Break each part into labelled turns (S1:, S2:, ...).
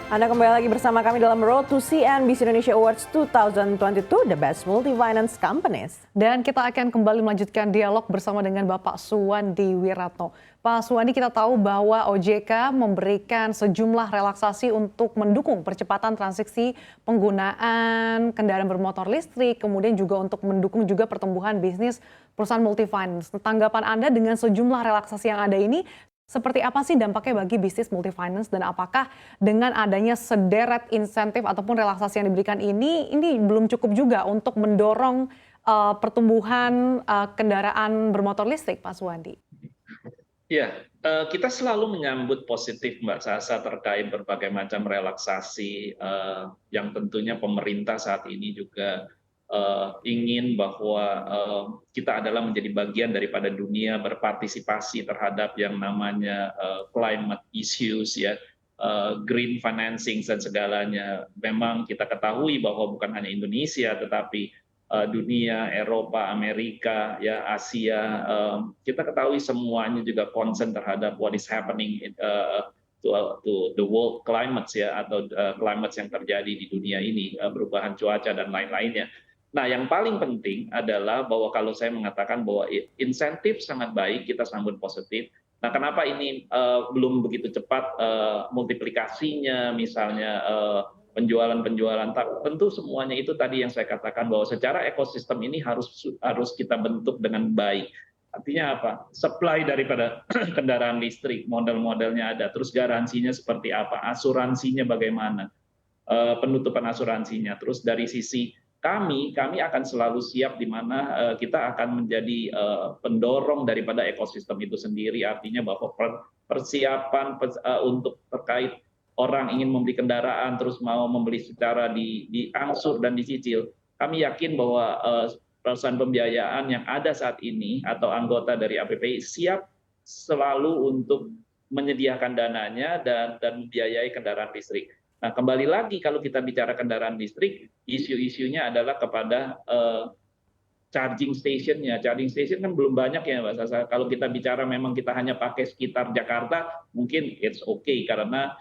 S1: Anda kembali lagi bersama kami dalam Road to CNBC Indonesia Awards 2022, The Best Multi-Finance Companies.
S2: Dan kita akan kembali melanjutkan dialog bersama dengan Bapak Suwandi Wiratno. Pak Suwandi, kita tahu bahwa OJK memberikan sejumlah relaksasi untuk mendukung percepatan transaksi penggunaan kendaraan bermotor listrik, kemudian juga untuk mendukung juga pertumbuhan bisnis perusahaan multi-finance. Tanggapan Anda dengan sejumlah relaksasi yang ada ini, seperti apa sih dampaknya bagi bisnis multi-finance dan apakah dengan adanya sederet insentif ataupun relaksasi yang diberikan ini belum cukup juga untuk mendorong pertumbuhan kendaraan bermotor listrik, Pak Suwandi?
S3: Ya, kita selalu menyambut positif Mbak Sasa terkait berbagai macam relaksasi yang tentunya pemerintah saat ini juga ingin bahwa kita adalah menjadi bagian daripada dunia berpartisipasi terhadap yang namanya climate issues ya, green financing dan segalanya. Memang kita ketahui bahwa bukan hanya Indonesia tetapi dunia, Eropa, Amerika, ya Asia, kita ketahui semuanya juga concern terhadap what is happening to the world climate ya, atau climate yang terjadi di dunia ini, perubahan cuaca dan lain-lainnya. Nah, yang paling penting adalah bahwa kalau saya mengatakan bahwa insentif sangat baik, kita sambut positif. Nah, kenapa ini belum begitu cepat multiplikasinya, misalnya penjualan-penjualan, tentu semuanya itu tadi yang saya katakan bahwa secara ekosistem ini harus kita bentuk dengan baik. Artinya apa? Supply daripada kendaraan listrik, model-modelnya ada, terus garansinya seperti apa, asuransinya bagaimana, penutupan asuransinya, terus dari sisi kami akan selalu siap di mana kita akan menjadi pendorong daripada ekosistem itu sendiri. Artinya bahwa persiapan untuk terkait orang ingin membeli kendaraan terus mau membeli secara diangsur dan dicicil, kami yakin bahwa perusahaan pembiayaan yang ada saat ini atau anggota dari APPI siap selalu untuk menyediakan dananya dan membiayai kendaraan listrik. Nah, kembali lagi kalau kita bicara kendaraan listrik, isu-isunya adalah kepada charging stationnya. Charging station kan belum banyak ya Mbak Sasa. Kalau kita bicara memang kita hanya pakai sekitar Jakarta, mungkin it's okay karena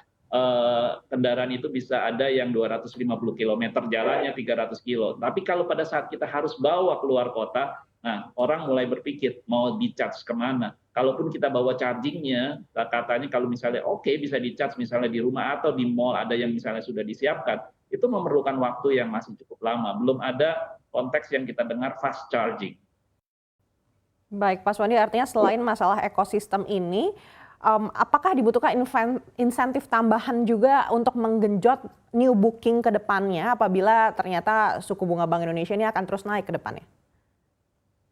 S3: kendaraan itu bisa ada yang 250 km jalannya 300 kilo. Tapi kalau pada saat kita harus bawa keluar kota, nah orang mulai berpikir mau di-charge kemana. Kalaupun kita bawa chargingnya, katanya kalau misalnya oke bisa di-charge misalnya di rumah atau di mall ada yang misalnya sudah disiapkan, itu memerlukan waktu yang masih cukup lama. Belum ada konteks yang kita dengar fast charging.
S1: Baik, Pak Suwandi, artinya selain masalah ekosistem ini, apakah dibutuhkan insentif tambahan juga untuk menggenjot new booking ke depannya apabila ternyata suku bunga Bank Indonesia ini akan terus naik ke depannya?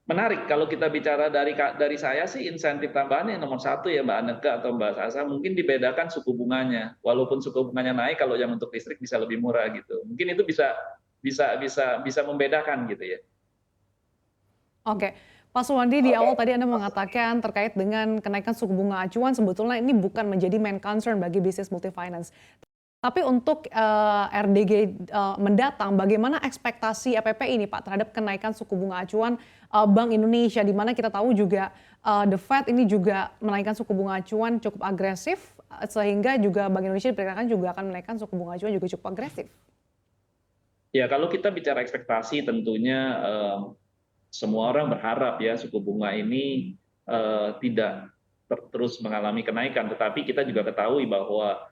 S3: Menarik, kalau kita bicara dari saya sih insentif tambahan yang nomor satu ya Mbak Aneka atau Mbak Sasa, mungkin dibedakan suku bunganya. Walaupun suku bunganya naik, kalau yang untuk listrik bisa lebih murah gitu. Mungkin itu bisa membedakan gitu ya.
S2: Oke, Pak Suwandi, di awal tadi Anda mengatakan terkait dengan kenaikan suku bunga acuan sebetulnya ini bukan menjadi main concern bagi bisnis multi-finance. Tapi untuk RDG mendatang, bagaimana ekspektasi APP ini Pak terhadap kenaikan suku bunga acuan Bank Indonesia, di mana kita tahu juga The Fed ini juga menaikkan suku bunga acuan cukup agresif, sehingga juga Bank Indonesia diperkirakan juga akan menaikkan suku bunga acuan juga cukup agresif.
S3: Ya, kalau kita bicara ekspektasi tentunya semua orang berharap ya suku bunga ini tidak terus mengalami kenaikan, tetapi kita juga ketahui bahwa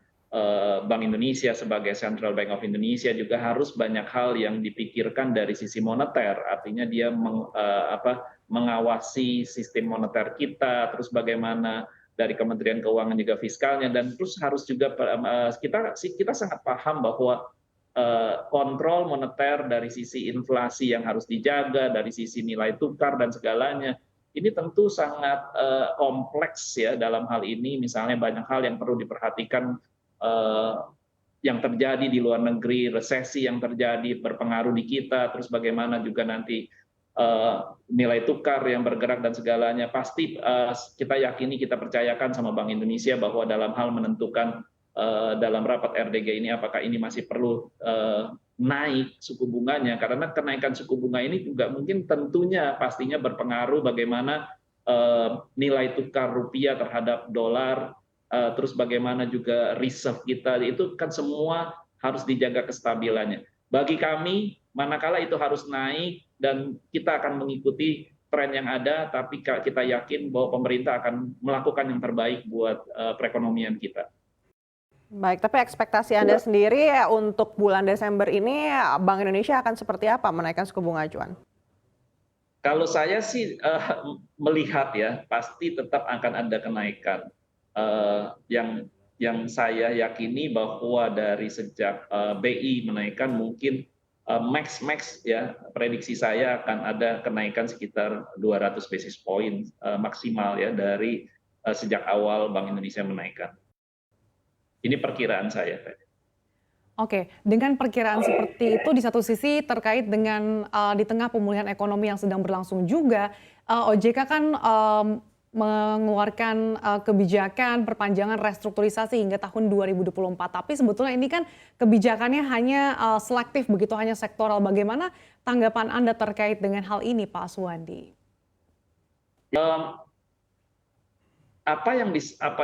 S3: Bank Indonesia sebagai Central Bank of Indonesia juga harus banyak hal yang dipikirkan dari sisi moneter, artinya dia mengawasi sistem moneter kita, terus bagaimana dari Kementerian Keuangan juga fiskalnya, dan terus harus juga kita sangat paham bahwa kontrol moneter dari sisi inflasi yang harus dijaga, dari sisi nilai tukar dan segalanya, ini tentu sangat kompleks ya dalam hal ini. Misalnya banyak hal yang perlu diperhatikan yang terjadi di luar negeri, resesi yang terjadi berpengaruh di kita, terus bagaimana juga nanti nilai tukar yang bergerak dan segalanya. Pasti kita yakini, kita percayakan sama Bank Indonesia bahwa dalam hal menentukan dalam rapat RDG ini apakah ini masih perlu naik suku bunganya, karena kenaikan suku bunga ini juga mungkin tentunya pastinya berpengaruh bagaimana nilai tukar rupiah terhadap dolar terus bagaimana juga reserve kita, itu kan semua harus dijaga kestabilannya. Bagi kami, manakala itu harus naik dan kita akan mengikuti tren yang ada, tapi kita yakin bahwa pemerintah akan melakukan yang terbaik buat perekonomian kita.
S1: Baik, tapi ekspektasi Anda sendiri untuk bulan Desember ini Bank Indonesia akan seperti apa menaikkan suku bunga acuan?
S3: Kalau saya sih melihat ya, pasti tetap akan ada kenaikan. Yang saya yakini bahwa dari sejak BI menaikkan mungkin max ya, prediksi saya akan ada kenaikan sekitar 200 basis point maksimal ya dari sejak awal Bank Indonesia menaikkan. Ini perkiraan saya.
S2: Oke, dengan perkiraan seperti itu di satu sisi terkait dengan di tengah pemulihan ekonomi yang sedang berlangsung juga, OJK kan mengeluarkan kebijakan perpanjangan restrukturisasi hingga tahun 2024. Tapi sebetulnya ini kan kebijakannya hanya selektif begitu, hanya sektoral. Bagaimana tanggapan Anda terkait dengan hal ini, Pak Suwandi?
S3: Apa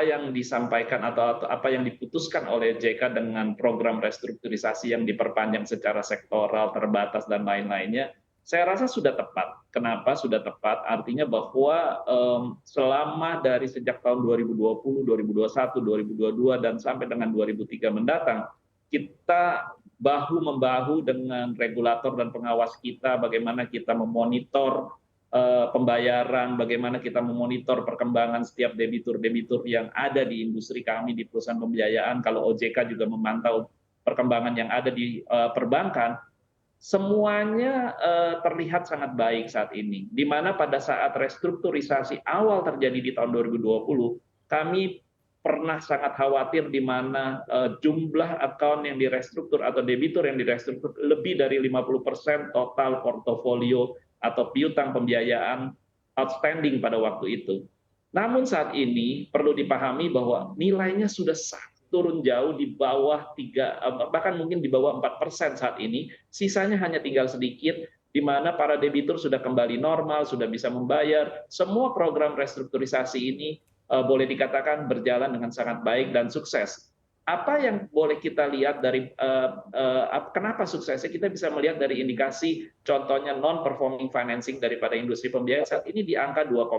S3: yang disampaikan atau apa yang diputuskan oleh JK dengan program restrukturisasi yang diperpanjang secara sektoral, terbatas, dan lain-lainnya, saya rasa sudah tepat. Kenapa sudah tepat? Artinya bahwa selama dari sejak tahun 2020, 2021, 2022, dan sampai dengan 2003 mendatang, kita bahu-membahu dengan regulator dan pengawas kita, bagaimana kita memonitor pembayaran, bagaimana kita memonitor perkembangan setiap debitur-debitur yang ada di industri kami, di perusahaan pembiayaan. Kalau OJK juga memantau perkembangan yang ada di perbankan, semuanya terlihat sangat baik saat ini. Di mana pada saat restrukturisasi awal terjadi di tahun 2020, kami pernah sangat khawatir di mana jumlah akun yang direstruktur atau debitur yang direstruktur lebih dari 50% total portofolio atau piutang pembiayaan outstanding pada waktu itu. Namun saat ini perlu dipahami bahwa nilainya sudah turun jauh di bawah 3, bahkan mungkin di bawah 4% saat ini. Sisanya hanya tinggal sedikit, di mana para debitur sudah kembali normal, sudah bisa membayar. Semua program restrukturisasi ini boleh dikatakan berjalan dengan sangat baik dan sukses. Apa yang boleh kita lihat dari kenapa suksesnya, kita bisa melihat dari indikasi contohnya non-performing financing daripada industri pembiayaan saat ini di angka 2,5.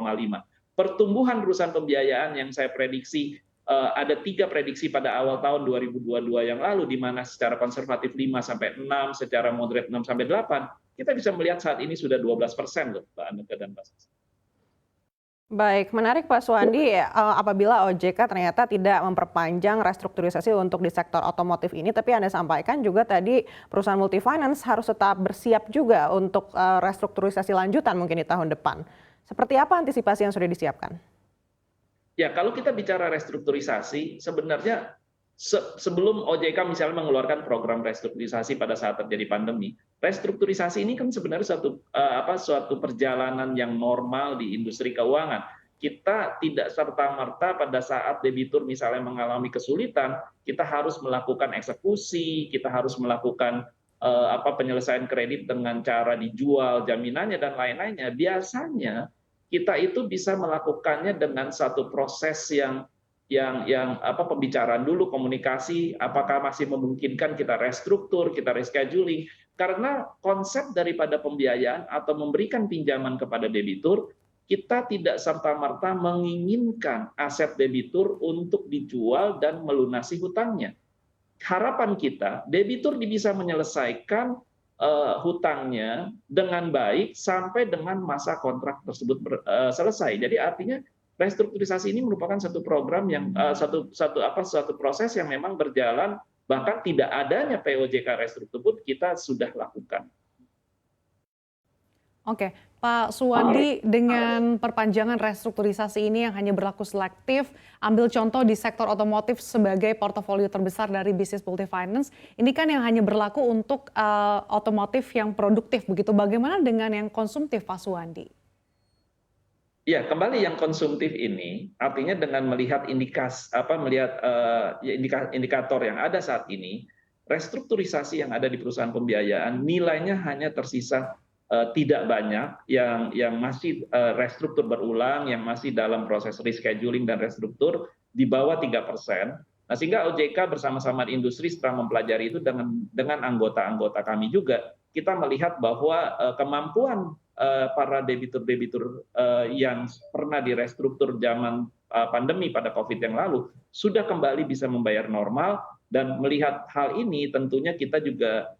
S3: Pertumbuhan perusahaan pembiayaan yang saya prediksi, ada 3 prediksi pada awal tahun 2022 yang lalu, di mana secara konservatif 5-6, secara moderate 6-8, kita bisa melihat saat ini sudah 12% loh, Mbak Aneka dan Mbak Sasa.
S1: Baik, menarik Pak Suwandi, apabila OJK ternyata tidak memperpanjang restrukturisasi untuk di sektor otomotif ini, tapi Anda sampaikan juga tadi perusahaan multifinance harus tetap bersiap juga untuk restrukturisasi lanjutan mungkin di tahun depan. Seperti apa antisipasi yang sudah disiapkan?
S3: Ya, kalau kita bicara restrukturisasi, sebenarnya sebelum OJK misalnya mengeluarkan program restrukturisasi pada saat terjadi pandemi, restrukturisasi ini kan sebenarnya suatu perjalanan yang normal di industri keuangan. Kita tidak serta-merta pada saat debitur misalnya mengalami kesulitan, kita harus melakukan eksekusi, kita harus melakukan penyelesaian kredit dengan cara dijual jaminannya dan lain-lainnya. Biasanya kita itu bisa melakukannya dengan satu proses yang pembicaraan dulu, komunikasi, apakah masih memungkinkan kita restruktur, kita rescheduling, karena konsep daripada pembiayaan atau memberikan pinjaman kepada debitur, kita tidak serta-merta menginginkan aset debitur untuk dijual dan melunasi hutangnya. Harapan kita, debitur bisa menyelesaikan hutangnya dengan baik sampai dengan masa kontrak tersebut selesai. Jadi artinya restrukturisasi ini merupakan satu program yang satu proses yang memang berjalan, bahkan tidak adanya POJK restruktur pun kita sudah lakukan.
S2: Oke, Pak Suwandi, dengan perpanjangan restrukturisasi ini yang hanya berlaku selektif, ambil contoh di sektor otomotif sebagai portofolio terbesar dari bisnis multifinance, ini kan yang hanya berlaku untuk otomotif yang produktif begitu. Bagaimana dengan yang konsumtif, Pak Suwandi?
S3: Ya, kembali yang konsumtif ini, artinya dengan melihat indikator yang ada saat ini, restrukturisasi yang ada di perusahaan pembiayaan nilainya hanya tersisa tidak banyak, yang masih restruktur berulang, yang masih dalam proses rescheduling dan restruktur, di bawah 3%. Nah, sehingga OJK bersama-sama industri setelah mempelajari itu dengan anggota-anggota kami juga, kita melihat bahwa kemampuan para debitur-debitur yang pernah direstruktur zaman pandemi pada COVID yang lalu sudah kembali bisa membayar normal, dan melihat hal ini tentunya kita juga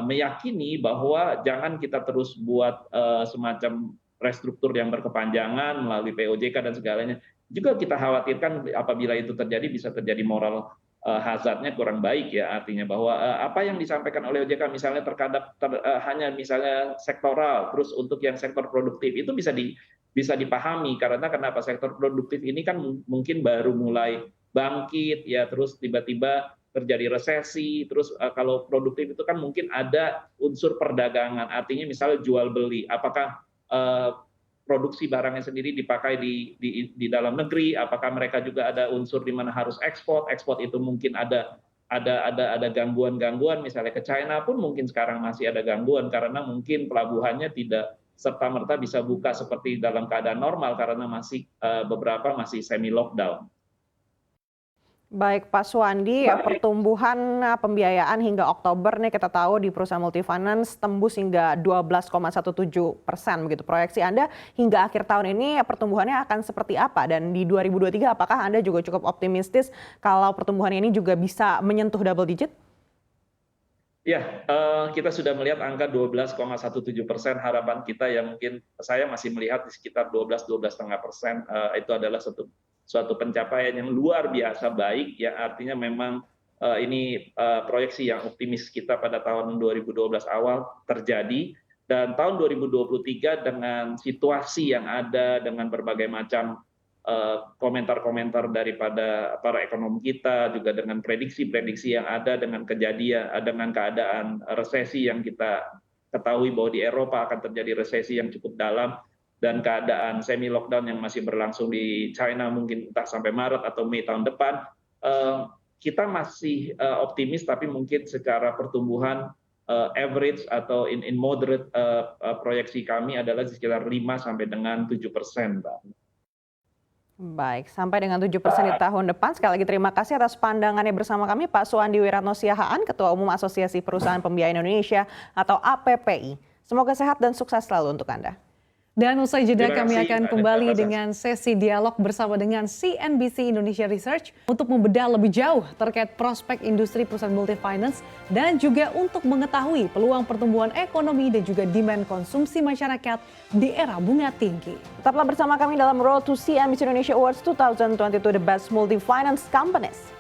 S3: meyakini bahwa jangan kita terus buat semacam restruktur yang berkepanjangan melalui POJK dan segalanya. Juga kita khawatirkan apabila itu terjadi bisa terjadi moral hazardnya kurang baik ya, artinya bahwa apa yang disampaikan oleh OJK misalnya hanya misalnya sektoral, terus untuk yang sektor produktif itu bisa dipahami, karena kenapa sektor produktif ini kan mungkin baru mulai bangkit ya, terus tiba-tiba terjadi resesi, terus kalau produktif itu kan mungkin ada unsur perdagangan, artinya misalnya jual beli, apakah produksi barangnya sendiri dipakai di dalam negeri, apakah mereka juga ada unsur di mana harus ekspor itu mungkin ada gangguan-gangguan, misalnya ke China pun mungkin sekarang masih ada gangguan karena mungkin pelabuhannya tidak serta-merta bisa buka seperti dalam keadaan normal karena masih beberapa masih semi lockdown.
S1: Baik Pak Suwandi, pertumbuhan pembiayaan hingga Oktober nih kita tahu di perusahaan multifinance tembus hingga 12,17%, begitu. Proyeksi Anda hingga akhir tahun ini pertumbuhannya akan seperti apa? Dan di 2023 apakah Anda juga cukup optimistis kalau pertumbuhan ini juga bisa menyentuh double digit?
S3: Ya, kita sudah melihat angka 12,17%. Harapan kita yang mungkin saya masih melihat di sekitar 12-12,5%. Itu adalah suatu pencapaian yang luar biasa baik ya, artinya memang ini proyeksi yang optimis kita pada tahun 2012 awal terjadi, dan tahun 2023 dengan situasi yang ada, dengan berbagai macam komentar-komentar daripada para ekonom kita, juga dengan prediksi-prediksi yang ada, dengan keadaan resesi yang kita ketahui bahwa di Eropa akan terjadi resesi yang cukup dalam, dan keadaan semi lockdown yang masih berlangsung di China mungkin entah sampai Maret atau Mei tahun depan, kita masih optimis, tapi mungkin secara pertumbuhan average atau in moderate proyeksi kami adalah sekitar 5 sampai dengan 7%, Mbak.
S1: Baik, sampai dengan 7% di tahun depan. Sekali lagi terima kasih atas pandangannya bersama kami Pak Suwandi Wiratno Siahaan, Ketua Umum Asosiasi Perusahaan Pembiayaan Indonesia atau APPI. Semoga sehat dan sukses selalu untuk Anda.
S2: Dan usai jeda kami
S3: kasih,
S2: akan kembali dengan sesi dialog bersama dengan CNBC Indonesia Research untuk membedah lebih jauh terkait prospek industri perusahaan multifinance dan juga untuk mengetahui peluang pertumbuhan ekonomi dan juga demand konsumsi masyarakat di era bunga tinggi.
S1: Tetaplah bersama kami dalam Road to CNBC Indonesia Awards 2022 The Best Multifinance Companies.